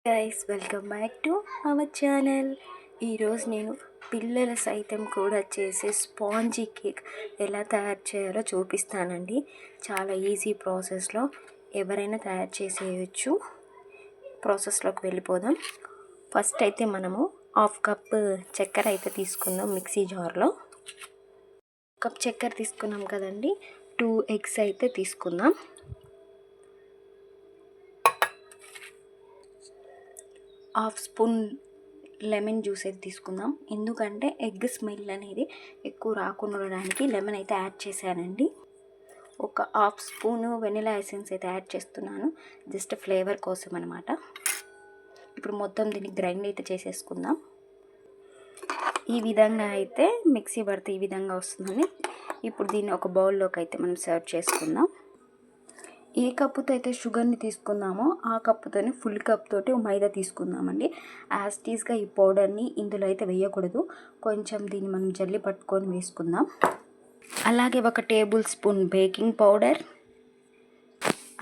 Guys, welcome back to our channel. ఈరోజు నేను పిల్లల సైతం కూడా చేసే స్పాంజీ కేక్ ఎలా తయారు చేయాలో చూపిస్తానండి. చాలా ఈజీ ప్రాసెస్లో ఎవరైనా తయారు చేసేయచ్చు. ప్రాసెస్లోకి వెళ్ళిపోదాం. ఫస్ట్ అయితే మనము 1/2 కప్ చక్కెర అయితే తీసుకుందాం. మిక్సీ జార్లో కప్ చక్కెర తీసుకున్నాం కదండి. 2 ఎగ్స్ అయితే తీసుకుందాం. 1/2 స్పూన్ లెమన్ జ్యూస్ అయితే తీసుకుందాం. ఎందుకంటే ఎగ్ స్మెల్ అనేది ఎక్కువ రాకుండా ఉండడానికి లెమన్ అయితే యాడ్ చేశానండి. ఒక 1/2 స్పూన్ వెనిలా ఎసెన్స్ అయితే యాడ్ చేస్తున్నాను, జస్ట్ ఫ్లేవర్ కోసం అనమాట. ఇప్పుడు మొత్తం దీన్ని గ్రైండ్ అయితే చేసేసుకుందాం. ఈ విధంగా అయితే మిక్సీ పడితే ఈ విధంగా వస్తుందని. ఇప్పుడు దీన్ని ఒక బౌల్లోకి అయితే మనం సర్వ్ చేసుకుందాం. ఏ కప్పుతో అయితే షుగర్ని తీసుకుందామో ఆ కప్పుతోనే ఫుల్ కప్ తోటి మైదా తీసుకుందామండి. యాస్టీస్గా ఈ పౌడర్ని ఇందులో అయితే వేయకూడదు. కొంచెం దీన్ని మనం జల్లి పట్టుకొని వేసుకుందాం. అలాగే 1 టేబుల్ స్పూన్ బేకింగ్ పౌడర్,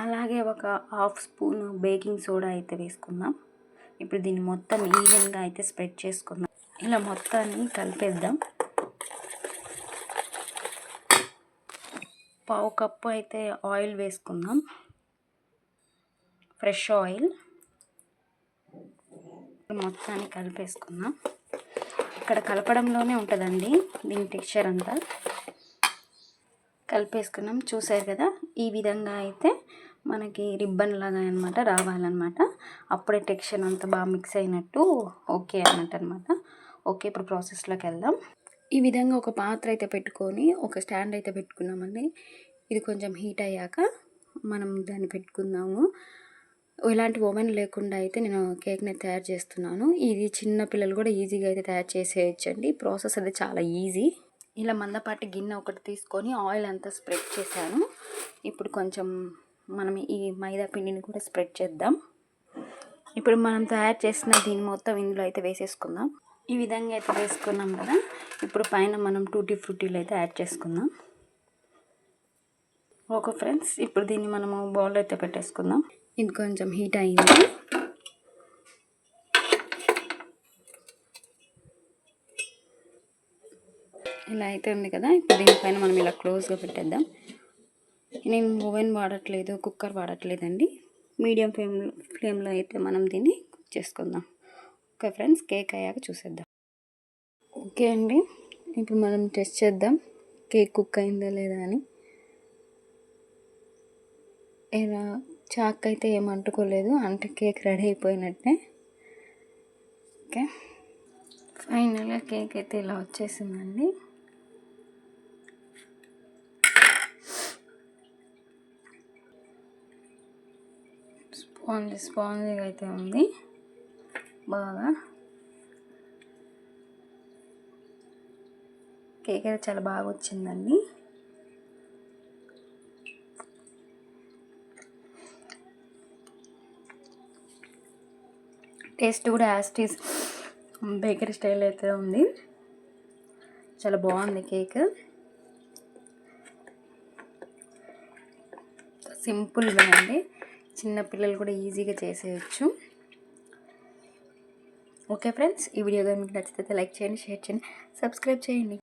అలాగే 1/2 స్పూన్ బేకింగ్ సోడా అయితే వేసుకుందాం. ఇప్పుడు దీన్ని మొత్తం ఈవెన్గా అయితే స్ప్రెడ్ చేసుకుందాం. ఇలా మొత్తాన్ని కలిపేద్దాం. 1/2 కప్పు అయితే ఆయిల్ వేసుకుందాం, ఫ్రెష్ ఆయిల్. మొత్తాన్ని కలిపేసుకుందాం. ఇక్కడ కలపడంలోనే ఉంటుందండి దీని టెక్స్చర్ అంతా. కలిపేసుకున్నాం. చూసారు కదా, ఈ విధంగా అయితే మనకి రిబ్బన్ లాగా అనమాట రావాలన్నమాట. అప్పుడే టెక్స్చర్ అంతా బాగా మిక్స్ అయినట్టు ఓకే అన్నమాట. ఓకే, ఇప్పుడు ప్రాసెస్లోకి వెళ్దాం. ఈ విధంగా ఒక పాత్ర అయితే పెట్టుకొని ఒక స్టాండ్ అయితే పెట్టుకున్నామండి. ఇది కొంచెం హీట్ అయ్యాక మనం దాన్ని పెట్టుకుందాము. ఎలాంటి ఓవెన్ లేకుండా అయితే నేను కేక్ని తయారు చేస్తున్నాను. ఇది చిన్న పిల్లలు కూడా ఈజీగా అయితే తయారు చేసేయచ్చండి. ప్రాసెస్ అది చాలా ఈజీ. ఇలా మందపాటి గిన్నె ఒకటి తీసుకొని ఆయిల్ అంతా స్ప్రెడ్ చేశాను. ఇప్పుడు కొంచెం మనం ఈ మైదా పిండిని కూడా స్ప్రెడ్ చేద్దాం. ఇప్పుడు మనం తయారు చేసిన దీన్ని మొత్తం ఇందులో అయితే వేసేసుకుందాం. ఈ విధంగా అయితే వేసుకున్నాం కదా. ఇప్పుడు పైన మనం టూటీ ఫ్రూటీలు అయితే యాడ్ చేసుకుందాం. ఓకే ఫ్రెండ్స్, ఇప్పుడు దీన్ని మనము బౌల్లో అయితే పెట్టేసుకుందాం. ఇది కొంచెం హీట్ అయింది. ఇలా అయితే ఉంది కదా. ఇప్పుడు దీనిపైన మనం ఇలా క్లోజ్గా పెట్టేద్దాం. నేను ఓవెన్ వాడట్లేదు, కుక్కర్ వాడట్లేదండి. మీడియం ఫ్లేమ్లో అయితే మనం దీన్ని కుక్ చేసుకుందాం. ఓకే ఫ్రెండ్స్, కేక్ అయ్యాక చూసేద్దాం. ఓకే అండి, ఇప్పుడు మనం టెస్ట్ చేద్దాం కేక్ కుక్ అయిందా లేదా అని. ఇలా చాక్ అయితే ఏం అంటుకోలేదు, అంటే కేక్ రెడీ అయిపోయినట్టే. ఓకే, ఫైనల్గా కేక్ అయితే ఇలా వచ్చేసిందండి. స్పాంజీగా అయితే ఉంది బాగా. కేక్ అయితే చాలా బాగా వచ్చిందండి. టేస్ట్ కూడా యాస్టీస్ బేకరీ స్టైల్ అయితే ఉంది. చాలా బాగుంది కేక్. సింపుల్గా అండి, చిన్న పిల్లలు కూడా ఈజీగా చేసేయచ్చు. ఓకే ఫ్రెండ్స్, ఈ వీడియో కానీ మీకు నచ్చితే లైక్ చేయండి, షేర్ చేయండి, సబ్స్క్రైబ్ చేయండి.